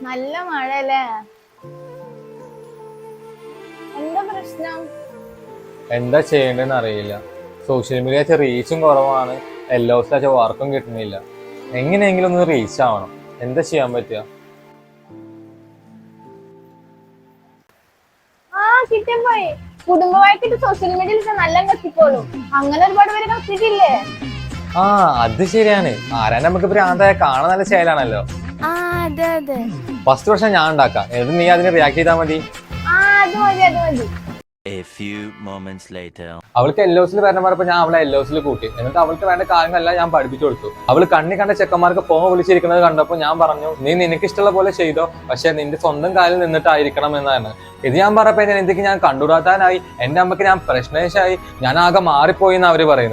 നല്ല മഴയല്ലേ? എന്താ പ്രശ്നം? എന്താ ചെയ്യേണ്ടതെന്ന് അറിയില്ല. സോഷ്യൽ മീഡിയ റീച്ചും കുറവാണ്, എല്ലാ വർക്കും കിട്ടുന്നില്ല. എങ്ങനെയെങ്കിലും ഒന്ന് റീച്ച് ആവണം. എന്താ ചെയ്യാൻ പറ്റുക? കിട്ടിപ്പോയി. കുടുംബമായിട്ട് സോഷ്യൽ മീഡിയയിൽ നല്ല കത്തിക്കോളും. അങ്ങനെ ഒരുപാട് പേര് കത്തിട്ടില്ലേ? അത് ശരിയാണ്. ആരാൻ നമുക്ക് ഭ്രാന്തായ കാണാൻ നല്ല ശൈലാണല്ലോ. അതെ. ഫസ്റ്റ് വർഷം ഞാൻ ഉണ്ടാക്കാം, എന്നിട്ട് നീ അതിന് റിയാക്ട് ചെയ്താൽ മതി. അത് മതി. A few moments later. അവൾക്ക് എല്ലോസിൽ വരണം പറഞ്ഞപ്പോ ഞാൻ അവളെ എല്ലോസിൽ കൂട്ടി. എന്നിട്ട് അവൾക്ക് വേണ്ട കാര്യങ്ങളെല്ലാം ഞാൻ പഠിപ്പിച്ചു കൊടുത്തു. അവള് കണ്ണി കണ്ട ചെക്കന്മാർക്ക് ഫോൺ വിളിച്ചിരിക്കുന്നത് കണ്ടപ്പോൾ ഞാൻ പറഞ്ഞു, നീ നിനക്ക് ഇഷ്ടമുള്ള പോലെ ചെയ്തോ, പക്ഷെ നിന്റെ സ്വന്തം കാലിൽ നിന്നിട്ടായിരിക്കണം എന്നാണ്. ഇത് ഞാൻ പറഞ്ഞപ്പോ എന്തൊക്കെ ഞാൻ കണ്ടുകൂടാത്താനായി, എന്റെ അമ്മക്ക് ഞാൻ പ്രശ്നേഷായി, ഞാൻ ആകെ മാറിപ്പോയി എന്ന് അവര് പറയുന്നു.